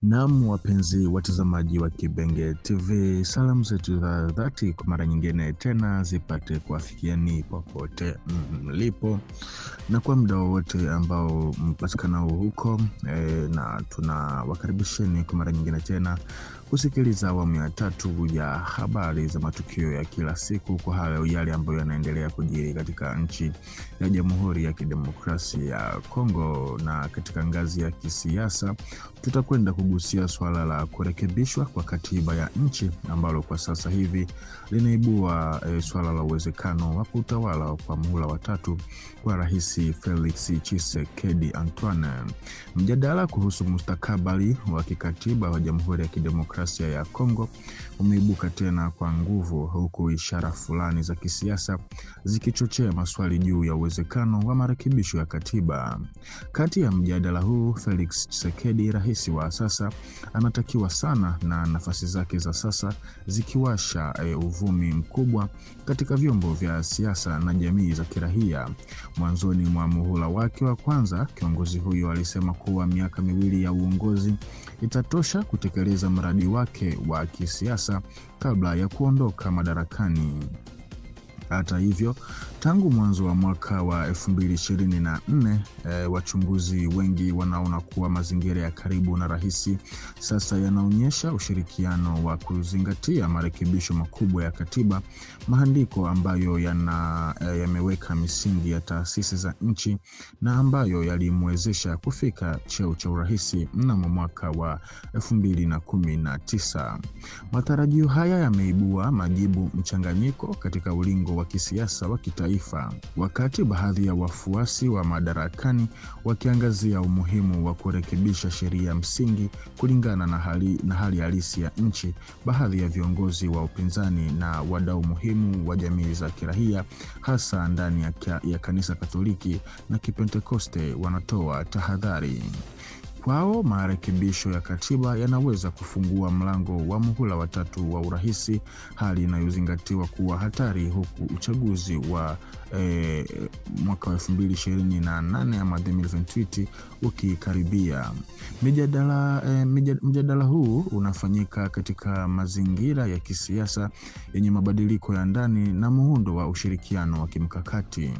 Naam, wapenzi watazamaji wa Kibenge TV, salamu zetu za dhati kwa mara nyingine tena zipate kuafikiani popote mlipo na kwa muda wowote ambao mpatikanao huko na tunawakaribisheni kwa mara nyingine tena kusikiliza awamu ya tatu ya habari za matukio ya kila siku kwa yale ambayo yanaendelea kujiri katika nchi ya Jamhuri ya Kidemokrasia ya Kongo. Na katika ngazi ya kisiasa tutakwenda kugusia swala la kurekebishwa kwa katiba ya nchi ambalo kwa sasa hivi linaibua swala la uwezekano wa kutawala kwa muhula wa tatu kwa Rais Felix Tshisekedi Antoine. Mjadala kuhusu mustakabali wa kikatiba wa Jamhuri ya Kidemokrasia ya Kongo umeibuka tena kwa nguvu, huku ishara fulani za kisiasa zikichochea maswali juu ya uwezekano wa marekebisho ya katiba. Kati ya mjadala huu, Felix Tshisekedi, rais wa sasa, anatakiwa sana na nafasi zake za sasa zikiwasha uvumi mkubwa katika vyombo vya siasa na jamii za kiraia. Mwanzoni mwa muhula wake wa kwanza, kiongozi huyo alisema kuwa miaka miwili ya uongozi itatosha kutekeleza mradi wake wa kisiasa kabla ya kuondoka madarakani. Hata hivyo, tangu mwanzo wa mwaka wa 2024, wachunguzi wengi wanaona kuwa mazingira ya karibu na rais sasa yanaonyesha ushirikiano wa kuzingatia marekebisho makubwa ya katiba, maandiko ambayo yameweka misingi ya taasisi za nchi na ambayo yalimwezesha kufika cheo cha urais mnamo mwaka wa 2019. Matarajio haya yameibua majibu mchanganyiko katika ulingo wa kisiasa wa kitaifa, wakati baadhi ya wafuasi wa madarakani wakiangazia umuhimu wa kurekebisha sheria msingi kulingana na hali halisi ya nchi. Baadhi ya viongozi wa upinzani na wadau muhimu wa jamii za kiraia, hasa ndani ya kanisa Katoliki na Kipentekoste, wanatoa tahadhari. Kwao marekebisho ya katiba yanaweza kufungua mlango wa muhula wa tatu wa urais, hali inayozingatiwa kuwa hatari huku uchaguzi wa mwaka wa 2028 ama 2028 ukikaribia. Mjadala huu unafanyika katika mazingira ya kisiasa yenye mabadiliko ya ndani na muundo wa ushirikiano wa kimkakati.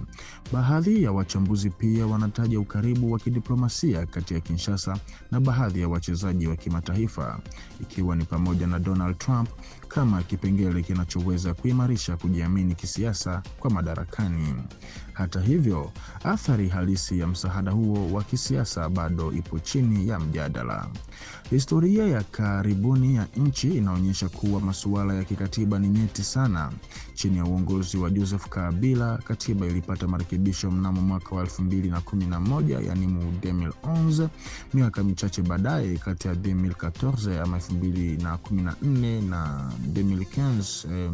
Baadhi ya wachambuzi pia wanataja ukaribu wa kidiplomasia kati ya Kinshasa na baadhi ya wachezaji wa kimataifa, ikiwa ni pamoja na Donald Trump kama kipengele kinachoweza kuimarisha kujiamini kisiasa kwa madarakani. Hata hivyo, athari halisi ya msaada huo wa kisiasa bado ipo chini ya mjadala. Historia ya karibuni ya nchi inaonyesha kuwa masuala ya kikatiba ni nyeti sana. Chini ya uongozi wa Joseph Kabila, katiba ilipata marekebisho mnamo mwaka wa 2011, yani 2011. Miaka michache baadaye, kati ya 2014 ama 2014 na 2015,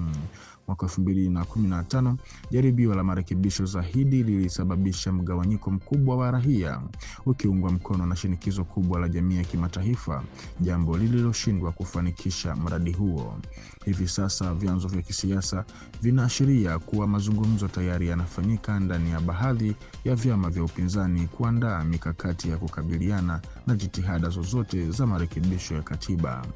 mwaka 2015, jaribio la marekebisho zaidi lilisababisha mgawanyiko mkubwa wa raia, ukiungwa mkono na shinikizo kubwa la jamii ya kimataifa, jambo lililoshindwa kufanikisha mradi huo. Hivi sasa vyanzo vya kisiasa vinaashiria kuwa mazungumzo tayari yanafanyika ndani ya baadhi ya vyama vya upinzani kuandaa mikakati ya kukabiliana na jitihada zozote za marekebisho ya katiba.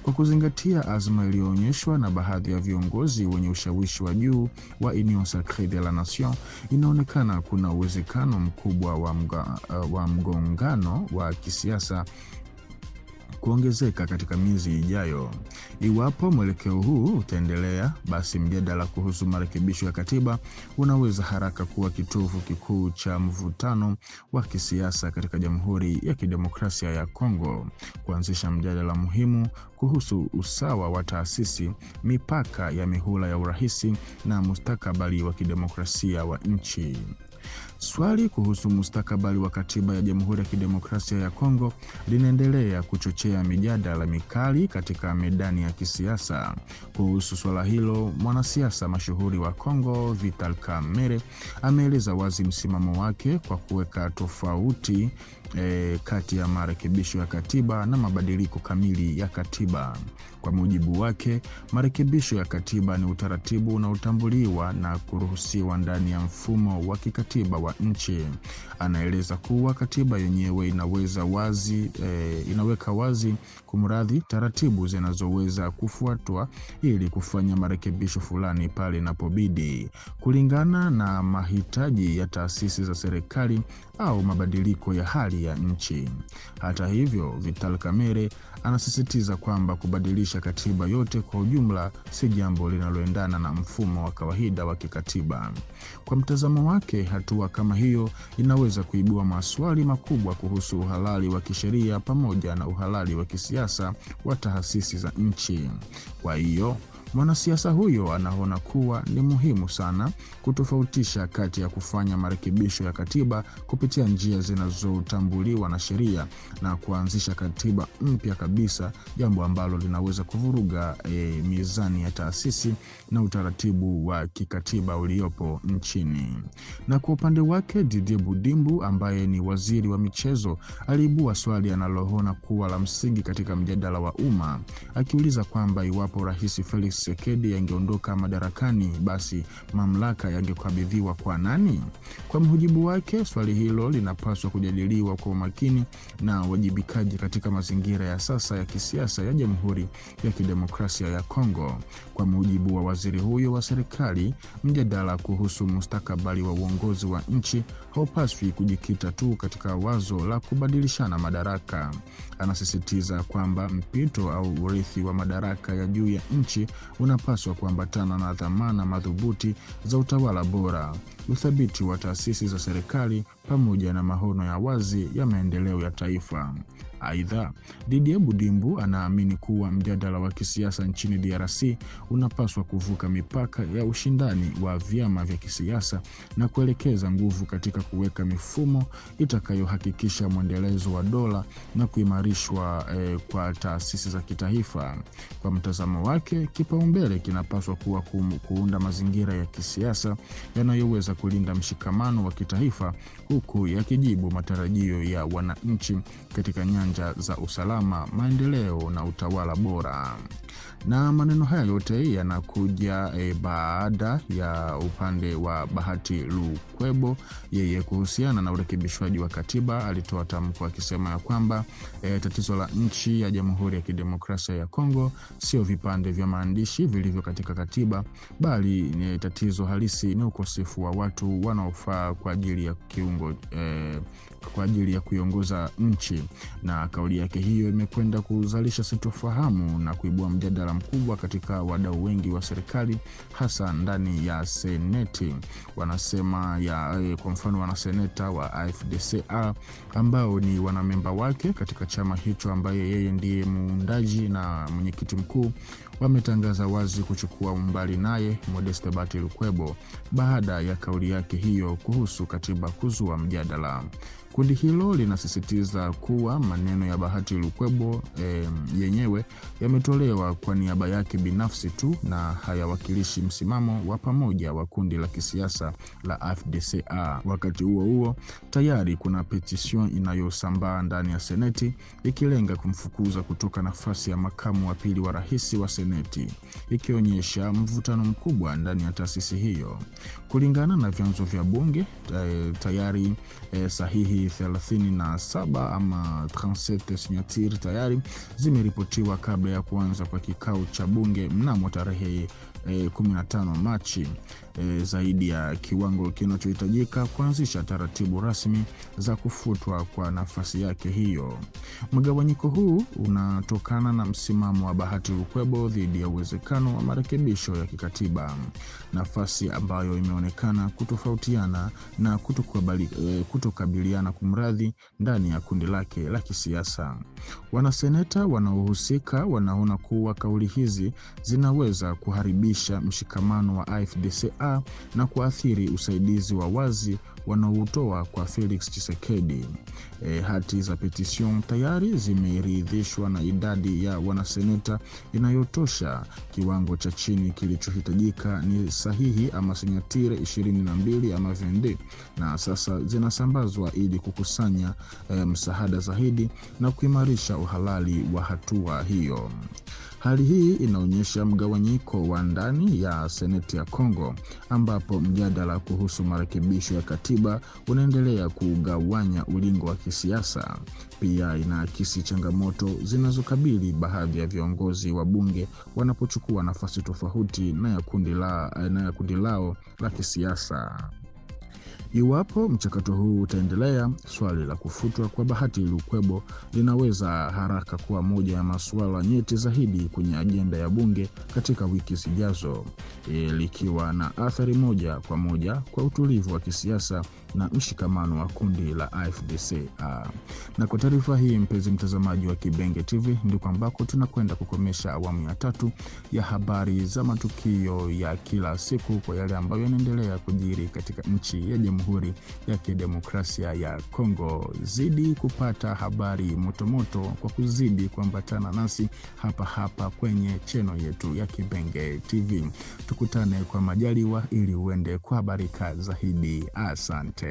Kwa kuzingatia azma iliyoonyeshwa na baadhi ya viongozi wenye ushawishi wa juu wa Union Sacrée de la Nation, inaonekana kuna uwezekano mkubwa wa mgongano wa kisiasa kuongezeka katika miezi ijayo. Iwapo mwelekeo huu utaendelea, basi mjadala kuhusu marekebisho ya katiba unaweza haraka kuwa kitovu kikuu cha mvutano wa kisiasa katika Jamhuri ya Kidemokrasia ya Kongo, kuanzisha mjadala muhimu kuhusu usawa wa taasisi, mipaka ya mihula ya urais na mustakabali wa kidemokrasia wa nchi. Swali kuhusu mustakabali wa katiba ya Jamhuri ya Kidemokrasia ya Kongo linaendelea kuchochea mijadala mikali katika medani ya kisiasa. Kuhusu swala hilo, mwanasiasa mashuhuri wa Kongo Vital Kamerhe ameeleza wazi msimamo wake kwa kuweka tofauti kati ya marekebisho ya katiba na mabadiliko kamili ya katiba. Kwa mujibu wake, marekebisho ya katiba ni utaratibu unaotambuliwa na kuruhusiwa ndani ya mfumo wa kikatiba wa nchi. Anaeleza kuwa katiba yenyewe inaweka wazi taratibu zinazoweza kufuatwa ili kufanya marekebisho fulani pale inapobidi, kulingana na mahitaji ya taasisi za serikali au mabadiliko ya hali ya nchi. Hata hivyo, Vital Kamerhe anasisitiza kwamba kubadilisha katiba yote kwa ujumla si jambo linaloendana na mfumo wa kawaida wa kikatiba. Kwa mtazamo wake, hatua kama hiyo inaweza kuibua maswali makubwa kuhusu uhalali wa kisheria pamoja na uhalali wa kisiasa wa taasisi za nchi. Kwa hiyo, mwanasiasa huyo anaona kuwa ni muhimu sana kutofautisha kati ya kufanya marekebisho ya katiba kupitia njia zinazotambuliwa na sheria na kuanzisha katiba mpya kabisa, jambo ambalo linaweza kuvuruga mizani ya taasisi na utaratibu wa kikatiba uliopo nchini. Na kwa upande wake, Didier Budimbu ambaye ni waziri wa michezo aliibua swali analoona kuwa la msingi katika mjadala wa umma, akiuliza kwamba iwapo Rais Felix Tshisekedi angeondoka madarakani, basi mamlaka yangekabidhiwa kwa nani? Kwa mujibu wake, swali hilo linapaswa kujadiliwa kwa umakini na wajibikaji katika mazingira ya sasa ya kisiasa ya Jamhuri ya Kidemokrasia ya Kongo. Kwa mujibu wa waziri huyo wa serikali, mjadala kuhusu mustakabali wa uongozi wa nchi haupaswi kujikita tu katika wazo la kubadilishana madaraka. Anasisitiza kwamba mpito au urithi wa madaraka ya juu ya nchi unapaswa kuambatana na dhamana madhubuti za utawala bora, uthabiti wa taasisi za serikali pamoja na maono ya wazi ya maendeleo ya taifa. Aidha, Didier Budimbu anaamini kuwa mjadala wa kisiasa nchini DRC unapaswa kuvuka mipaka ya ushindani wa vyama vya kisiasa na kuelekeza nguvu katika kuweka mifumo itakayohakikisha mwendelezo wa dola na kuimarishwa kwa taasisi za kitaifa. Kwa mtazamo wake, kipaumbele kinapaswa kuwa kuunda mazingira ya kisiasa yanayoweza kulinda mshikamano wa kitaifa huku yakijibu matarajio ya wananchi katika nyanja za usalama, maendeleo na utawala bora. Na maneno haya yote yanakuja baada ya upande wa Bahati Lukwebo yeye kuhusiana na urekebishwaji wa katiba alitoa tamko akisema ya kwamba tatizo la nchi ya Jamhuri ya Kidemokrasia ya Kongo sio vipande vya maandishi vilivyo katika katiba, bali ni tatizo halisi ni ukosefu wa watu wanaofaa kwa ajili ya kuiongoza nchi. Na kauli yake hiyo imekwenda kuzalisha sintofahamu na kuibua mjadala mkubwa katika wadau wengi wa serikali, hasa ndani ya seneti. Wanasema kwa mfano wanaseneta wa AFDC ambao ni wanamemba wake katika chama hicho, ambaye yeye ndiye muundaji na mwenyekiti mkuu, wametangaza wazi kuchukua umbali naye Modeste Bahati Lukwebo baada ya kauli yake hiyo kuhusu katiba kuzua mjadala. Kundi hilo linasisitiza kuwa maneno ya Bahati Lukwebo yenyewe yametolewa kwa niaba yake binafsi tu na hayawakilishi msimamo wa pamoja wa kundi la kisiasa la AFDC. Wakati huo huo, tayari kuna petition inayosambaa ndani ya seneti ikilenga kumfukuza kutoka nafasi ya makamu wa pili wa rais wa seneti, ikionyesha mvutano mkubwa ndani ya taasisi hiyo. Kulingana na vyanzo vya bunge, tayari sahihi 37 ama 37 signature tayari zimeripotiwa kabla ya kuanza kwa kikao cha bunge mnamo tarehe 15 Machi, zaidi ya kiwango kinachohitajika kuanzisha taratibu rasmi za kufutwa kwa nafasi yake hiyo. Mgawanyiko huu unatokana na msimamo wa Bahati Lukwebo dhidi ya uwezekano wa marekebisho ya kikatiba, nafasi ambayo imeonekana kutofautiana na kutokabiliana kumradhi ndani ya kundi lake la kisiasa. Wanaseneta wanaohusika wanaona kuwa kauli hizi zinaweza kuharibia kuyumbisha mshikamano wa AFDC-A na kuathiri usaidizi wa wazi wanaoutoa kwa Felix Tshisekedi. Hati za petition tayari zimeridhishwa na idadi ya wanaseneta inayotosha. Kiwango cha chini kilichohitajika ni sahihi ama sinyatire 22 ama 22, na sasa zinasambazwa ili kukusanya msaada zaidi na kuimarisha uhalali wa hatua hiyo. Hali hii inaonyesha mgawanyiko wa ndani ya Seneti ya Kongo, ambapo mjadala kuhusu marekebisho ya katiba unaendelea kugawanya ulingo wa kisiasa. Pia inaakisi changamoto zinazokabili baadhi ya viongozi wa bunge wanapochukua nafasi tofauti na ya kundi lao la kisiasa. Iwapo mchakato huu utaendelea, swali la kufutwa kwa Bahati Lukwebo linaweza haraka kuwa moja ya masuala nyeti zaidi kwenye ajenda ya bunge katika wiki zijazo, likiwa na athari moja kwa moja kwa utulivu wa kisiasa na mshikamano wa kundi la AFDC-A. Na kwa taarifa hii, mpenzi mtazamaji wa Kibenge TV, ndiko ambako tunakwenda kukomesha awamu ya 3 ya habari za matukio ya kila siku kwa yale ambayo yanaendelea kujiri katika nchi ya Jamhuri ya Kidemokrasia ya Kongo. Zidi kupata habari motomoto kwa kuzidi kuambatana nasi hapa kwenye channel yetu ya Kibenge TV. Tukutane kwa majaliwa ili uende kwa habari zaidi. Asante.